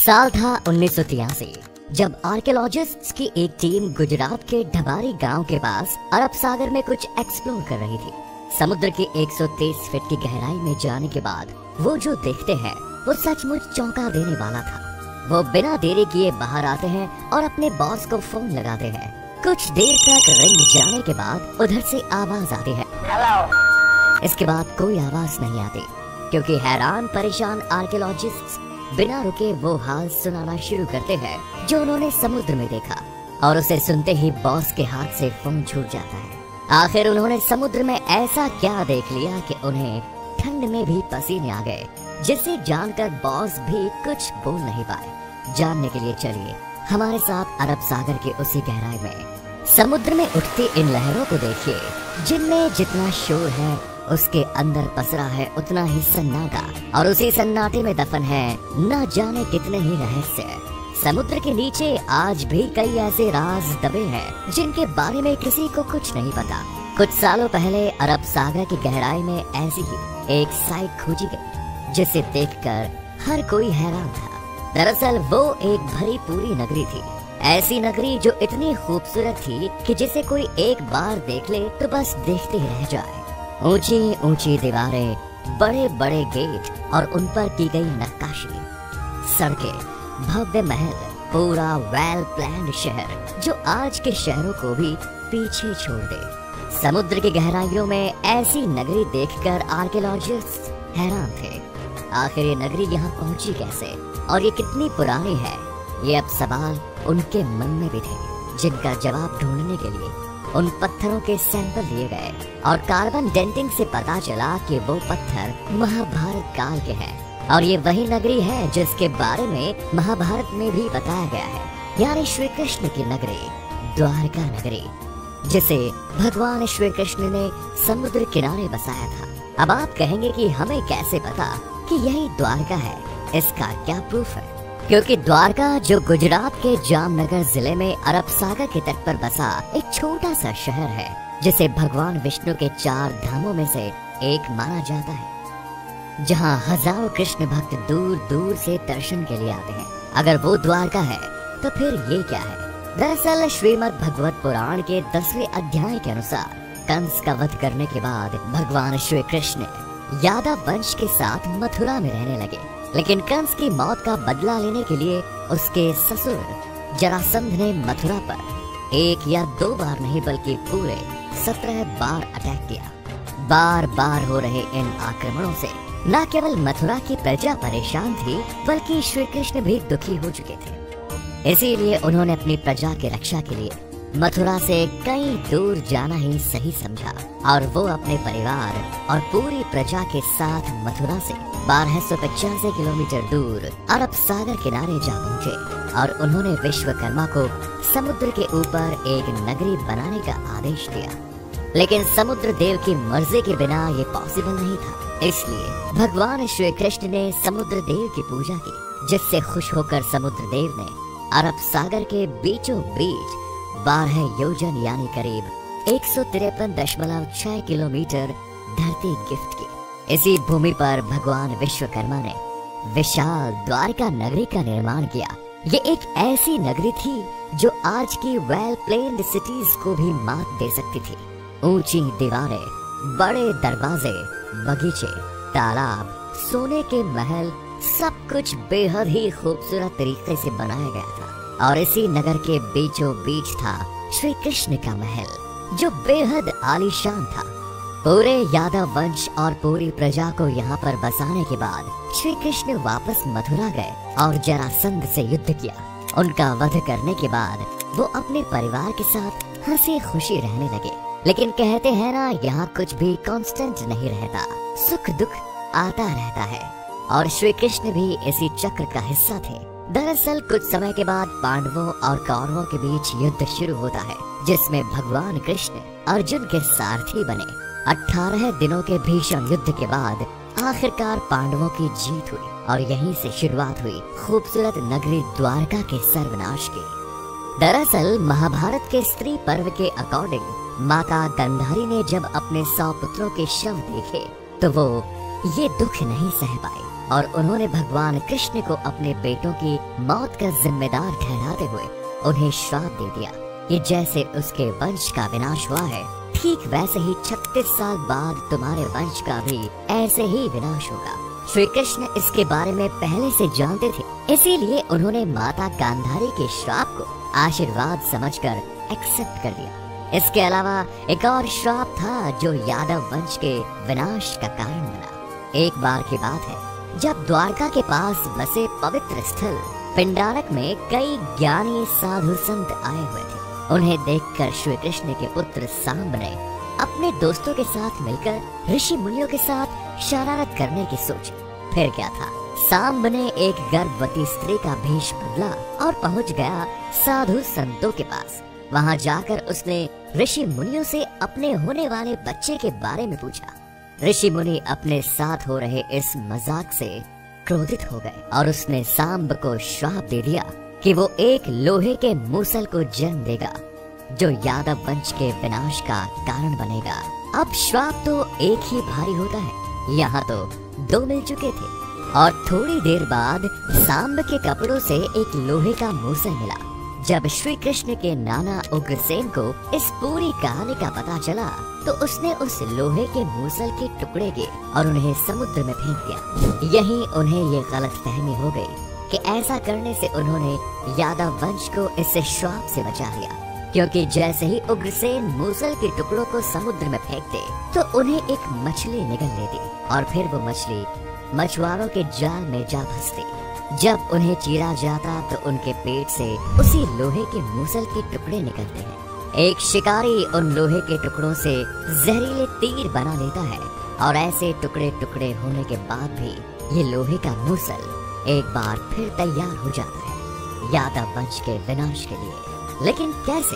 साल था 1983 जब आर्कियोलॉजिस्ट्स की एक टीम गुजरात के ढबारी गांव के पास अरब सागर में कुछ एक्सप्लोर कर रही थी। समुद्र की 123 फीट की गहराई में जाने के बाद वो जो देखते हैं वो सचमुच चौंका देने वाला था। वो बिना देरी किए बाहर आते हैं और अपने बॉस को फोन लगाते हैं। कुछ देर तक रिंग जाने के बाद उधर से आवाज आती है, हेलो। इसके बाद कोई आवाज नहीं आती क्योंकि हैरान परेशान आर्कियोलॉजिस्ट्स बिना रुके वो हाल सुनाना शुरू करते हैं जो उन्होंने समुद्र में देखा, और उसे सुनते ही बॉस के हाथ से फोन छूट जाता है। आखिर उन्होंने समुद्र में ऐसा क्या देख लिया कि उन्हें ठंड में भी पसीने आ गए, जिसे जानकर बॉस भी कुछ बोल नहीं पाए। जानने के लिए चलिए हमारे साथ अरब सागर के उसी गहराई में। समुद्र में उठती इन लहरों को देखिए, जिनमें जितना शोर है उसके अंदर पसरा है उतना ही सन्नाटा, और उसी सन्नाटे में दफन है न जाने कितने ही रहस्य। समुद्र के नीचे आज भी कई ऐसे राज दबे हैं जिनके बारे में किसी को कुछ नहीं पता। कुछ सालों पहले अरब सागर की गहराई में ऐसी ही एक साइट खोजी गई जिसे देखकर हर कोई हैरान था। दरअसल वो एक भरी पूरी नगरी थी, ऐसी नगरी जो इतनी खूबसूरत थी कि जिसे कोई एक बार देख ले तो बस देखते ही रह जाए। ऊंची ऊंची दीवारें, बड़े बड़े गेट और उन पर की गई नक्काशी, सड़कें, भव्य महल, पूरा वेल प्लान्ड शहर जो आज के शहरों को भी पीछे छोड़ दे। समुद्र की गहराइयों में ऐसी नगरी देखकर आर्कियोलॉजिस्ट हैरान थे। आखिर ये नगरी यहाँ पहुंची कैसे और ये कितनी पुरानी है, ये अब सवाल उनके मन में भी थे, जिनका जवाब ढूंढने के लिए उन पत्थरों के सैंपल लिए गए और कार्बन डेंटिंग से पता चला कि वो पत्थर महाभारत काल के हैं, और ये वही नगरी है जिसके बारे में महाभारत में भी बताया गया है, यानी श्री कृष्ण की नगरी, द्वारका नगरी, जिसे भगवान श्री कृष्ण ने समुद्र किनारे बसाया था। अब आप कहेंगे कि हमें कैसे पता कि यही द्वारका है, इसका क्या प्रूफ है? क्योंकि द्वारका जो गुजरात के जामनगर जिले में अरब सागर के तट पर बसा एक छोटा सा शहर है, जिसे भगवान विष्णु के 4 धामों में से एक माना जाता है, जहां हजारों कृष्ण भक्त दूर दूर से दर्शन के लिए आते हैं। अगर वो द्वारका है तो फिर ये क्या है? दरअसल श्रीमद् भगवत पुराण के 10वें अध्याय के अनुसार कंस का वध करने के बाद भगवान श्री कृष्ण यादव वंश के साथ मथुरा में रहने लगे, लेकिन कंस की मौत का बदला लेने के लिए उसके ससुर जरासंध ने मथुरा पर 1 या 2 बार नहीं बल्कि पूरे 17 बार अटैक किया। बार बार हो रहे इन आक्रमणों से न केवल मथुरा की प्रजा परेशान थी बल्कि श्री कृष्ण भी दुखी हो चुके थे। इसीलिए उन्होंने अपनी प्रजा की रक्षा के लिए मथुरा से कहीं दूर जाना ही सही समझा, और वो अपने परिवार और पूरी प्रजा के साथ मथुरा से 1285 किलोमीटर दूर अरब सागर किनारे जा पहुंचे, और उन्होंने विश्वकर्मा को समुद्र के ऊपर एक नगरी बनाने का आदेश दिया। लेकिन समुद्र देव की मर्जी के बिना ये पॉसिबल नहीं था, इसलिए भगवान श्री कृष्ण ने समुद्र देव की पूजा की, जिससे खुश होकर समुद्र देव ने अरब सागर के बीचों बीच 12 योजन यानी करीब 153.6 किलोमीटर धरती गिफ्ट की। इसी भूमि पर भगवान विश्वकर्मा ने विशाल द्वारका नगरी का निर्माण किया। ये एक ऐसी नगरी थी जो आज की वेल प्लेन्ड सिटीज को भी मात दे सकती थी। ऊंची दीवारें, बड़े दरवाजे, बगीचे, तालाब, सोने के महल, सब कुछ बेहद ही खूबसूरत तरीके से बनाया गया था, और इसी नगर के बीचों बीच था श्री कृष्ण का महल, जो बेहद आलीशान था। पूरे यादव वंश और पूरी प्रजा को यहाँ पर बसाने के बाद श्री कृष्ण वापस मथुरा गए और जरासंध से युद्ध किया। उनका वध करने के बाद वो अपने परिवार के साथ हंसी खुशी रहने लगे। लेकिन कहते हैं ना, यहाँ कुछ भी कांस्टेंट नहीं रहता, सुख दुख आता रहता है, और श्री कृष्ण भी इसी चक्र का हिस्सा थे। दरअसल कुछ समय के बाद पांडवों और कौरवों के बीच युद्ध शुरू होता है, जिसमें भगवान कृष्ण अर्जुन के सारथी बने। 18 दिनों के भीषण युद्ध के बाद आखिरकार पांडवों की जीत हुई, और यहीं से शुरुआत हुई खूबसूरत नगरी द्वारका के सर्वनाश की। दरअसल महाभारत के स्त्री पर्व के अकॉर्डिंग माता गंधारी ने जब अपने 100 पुत्रों के शव देखे तो वो ये दुख नहीं सह पाई। और उन्होंने भगवान कृष्ण को अपने बेटों की मौत का जिम्मेदार ठहराते हुए उन्हें श्राप दे दिया कि जैसे उसके वंश का विनाश हुआ है, ठीक वैसे ही 36 साल बाद तुम्हारे वंश का भी ऐसे ही विनाश होगा। श्री कृष्ण इसके बारे में पहले से जानते थे, इसीलिए उन्होंने माता गांधारी के श्राप को आशीर्वाद समझकर एक्सेप्ट कर लिया। इसके अलावा एक और श्राप था जो यादव वंश के विनाश का कारण बना। एक बार की बात है, जब द्वारका के पास बसे पवित्र स्थल पिंडारक में कई ज्ञानी साधु संत आए हुए थे। उन्हें देखकर श्री कृष्ण के पुत्र सांब ने अपने दोस्तों के साथ मिलकर ऋषि मुनियों के साथ शरारत करने की सोची। फिर क्या था, सांब ने एक गर्भवती स्त्री का भेष बदला और पहुंच गया साधु संतों के पास। वहां जाकर उसने ऋषि मुनियों से अपने होने वाले बच्चे के बारे में पूछा। ऋषि मुनि अपने साथ हो रहे इस मजाक से क्रोधित हो गए और उसने सांब को श्राप दे दिया कि वो एक लोहे के मूसल को जन्म देगा जो यादव वंश के विनाश का कारण बनेगा। अब श्राप तो एक ही भारी होता है, यहाँ तो दो मिल चुके थे। और थोड़ी देर बाद सांब के कपड़ों से एक लोहे का मूसल मिला। जब श्री कृष्ण के नाना उग्रसेन को इस पूरी कहानी का पता चला तो उसने उस लोहे के मूसल के टुकड़े किए और उन्हें समुद्र में फेंक दिया। यहीं उन्हें ये गलतफहमी हो गई कि ऐसा करने से उन्होंने यादव वंश को इस श्राप से बचा लिया, क्योंकि जैसे ही उग्रसेन मूसल के टुकड़ों को समुद्र में फेंकते तो उन्हें एक मछली निगल लेती और फिर वो मछली मछुआरों के जाल में जा फंसती। जब उन्हें चीरा जाता तो उनके पेट से उसी लोहे के मूसल के टुकड़े निकलते हैं। एक शिकारी उन लोहे के टुकड़ों से जहरीले तीर बना लेता है और ऐसे टुकड़े टुकड़े होने के बाद भी ये लोहे का मूसल एक बार फिर तैयार हो जाता है यादव वंश के विनाश के लिए। लेकिन कैसे?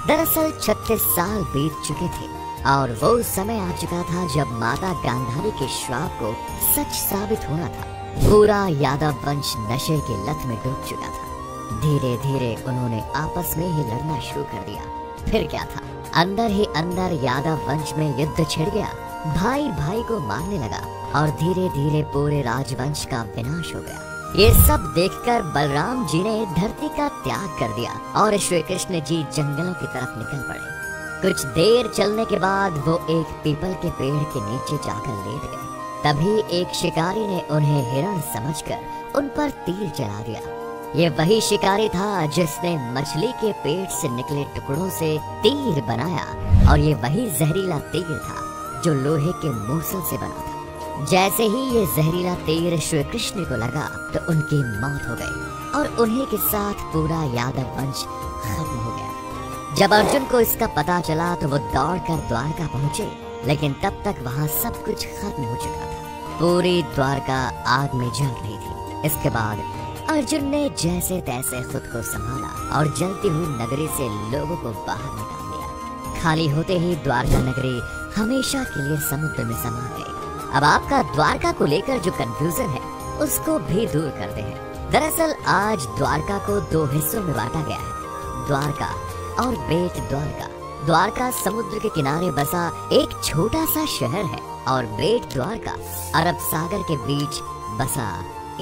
दरअसल 36 साल बीत चुके थे और वो समय आ चुका था जब माता गांधारी के श्राप को सच साबित होना था। पूरा यादव वंश नशे के लत में डूब चुका था। धीरे धीरे उन्होंने आपस में ही लड़ना शुरू कर दिया। फिर क्या था, अंदर ही अंदर यादव वंश में युद्ध छिड़ गया। भाई भाई को मारने लगा और धीरे धीरे पूरे राजवंश का विनाश हो गया। ये सब देखकर बलराम जी ने धरती का त्याग कर दिया और श्री कृष्ण जी जंगलों की तरफ निकल पड़े। कुछ देर चलने के बाद वो एक पीपल के पेड़ के नीचे जाकर लेट गए। तभी एक शिकारी ने उन्हें हिरण समझकर उन पर तीर चला दिया। ये वही शिकारी था जिसने मछली के पेट से निकले टुकड़ों से तीर बनाया और ये वही जहरीला तीर था जो लोहे के मूसल से बना था। जैसे ही ये जहरीला तीर श्री कृष्ण को लगा तो उनकी मौत हो गई और उन्हीं के साथ पूरा यादव वंश खत्म हो गया। जब अर्जुन को इसका पता चला तो वो दौड़कर द्वारका पहुंचे, लेकिन तब तक वहाँ सब कुछ खत्म हो चुका था। पूरी द्वारका आग में जल रही थी। इसके बाद अर्जुन ने जैसे तैसे खुद को संभाला और जलती हुई नगरी से लोगों को बाहर निकाल लिया। खाली होते ही द्वारका नगरी हमेशा के लिए समुद्र में समा गई। अब आपका द्वारका को लेकर जो कंफ्यूजन है उसको भी दूर करते हैं। दरअसल आज द्वारका को दो हिस्सों में बांटा गया है, द्वारका और बेट द्वारका। द्वारका समुद्र के किनारे बसा एक छोटा सा शहर है और बेट द्वारका अरब सागर के बीच बसा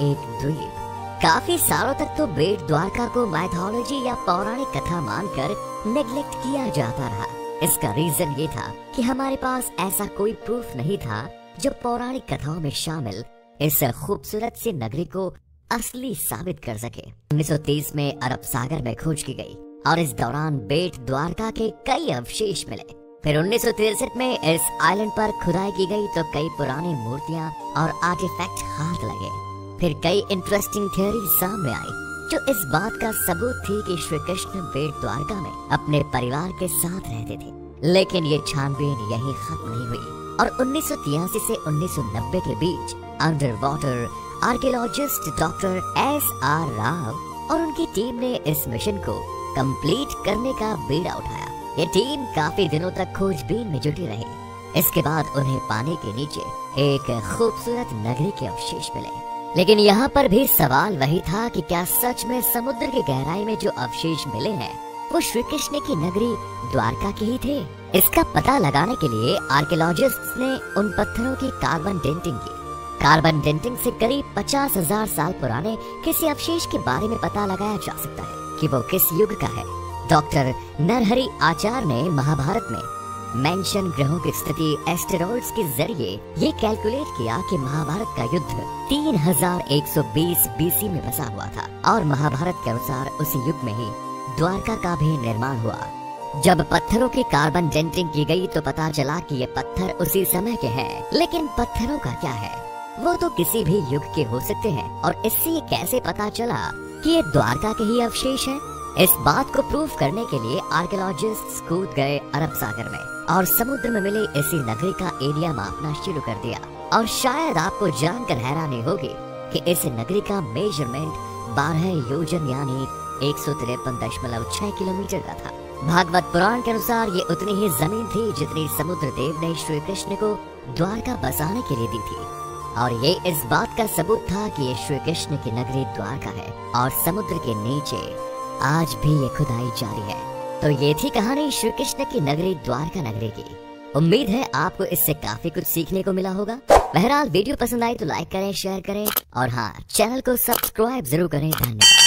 एक द्वीप। काफी सालों तक तो बेट द्वारका को माइथोलॉजी या पौराणिक कथा मानकर नेग्लेक्ट किया जाता रहा। इसका रीजन ये था कि हमारे पास ऐसा कोई प्रूफ नहीं था जो पौराणिक कथाओं में शामिल इस खूबसूरत सी नगरी को असली साबित कर सके। 1930 में अरब सागर में खोज की गई और इस दौरान बेट द्वारका के कई अवशेष मिले। फिर 1963 में इस आइलैंड पर खुदाई की गई तो कई पुरानी मूर्तियां और आर्टिफैक्ट हाथ लगे। फिर कई इंटरेस्टिंग थ्योरी सामने आई जो इस बात का सबूत थी कि श्री कृष्ण बेट द्वारका में अपने परिवार के साथ रहते थे। लेकिन ये छानबीन यही खत्म नहीं हुई और 1983 से 1990 के बीच under water archaeologist doctor S.R. Rao और उनकी टीम ने इस मिशन को कंप्लीट करने का बीड़ा उठाया। ये टीम काफी दिनों तक खोजबीन में जुटी रही। इसके बाद उन्हें पानी के नीचे एक खूबसूरत नगरी के अवशेष मिले। लेकिन यहाँ पर भी सवाल वही था कि क्या सच में समुद्र की गहराई में जो अवशेष मिले हैं वो श्री कृष्ण की नगरी द्वारका के ही थे? इसका पता लगाने के लिए आर्कियोलॉजिस्ट्स ने उन पत्थरों की कार्बन डेंटिंग की। कार्बन डेटिंग से करीब 50,000 साल पुराने किसी अवशेष के बारे में पता लगाया जा सकता है कि वो किस युग का है। डॉक्टर नरहरि आचार्य ने महाभारत में मेंशन ग्रहों की स्थिति एस्टेरॉइड्स के जरिए ये कैलकुलेट किया कि महाभारत का युद्ध 3120 बीसी में बसा हुआ था और महाभारत के अनुसार उसी युग में ही द्वारका का भी निर्माण हुआ। जब पत्थरों की कार्बन डेटिंग की गई तो पता चला कि ये पत्थर उसी समय के हैं, लेकिन पत्थरों का क्या है, वो तो किसी भी युग के हो सकते हैं। और इससे ये कैसे पता चला कि ये द्वारका के ही अवशेष हैं? इस बात को प्रूव करने के लिए आर्कियोलॉजिस्ट्स कूद गए अरब सागर में और समुद्र में मिले इसी नगरी का एरिया मापना शुरू कर दिया। और शायद आपको जानकर हैरानी होगी कि इस नगरी का मेजरमेंट 12 योजन यानी 153.6 किलोमीटर का था। भागवत पुराण के अनुसार ये उतनी ही जमीन थी जितनी समुद्र देव ने श्री कृष्ण को द्वारका बसाने के लिए दी थी। और ये इस बात का सबूत था कि ये श्री कृष्ण की नगरी द्वारका है और समुद्र के नीचे आज भी ये खुदाई जारी है। तो ये थी कहानी श्री कृष्ण की नगरी द्वारका नगरी की। उम्मीद है आपको इससे काफी कुछ सीखने को मिला होगा। बहरहाल वीडियो पसंद आई तो लाइक करें, शेयर करें और हाँ, चैनल को सब्सक्राइब जरूर करें। धन्यवाद।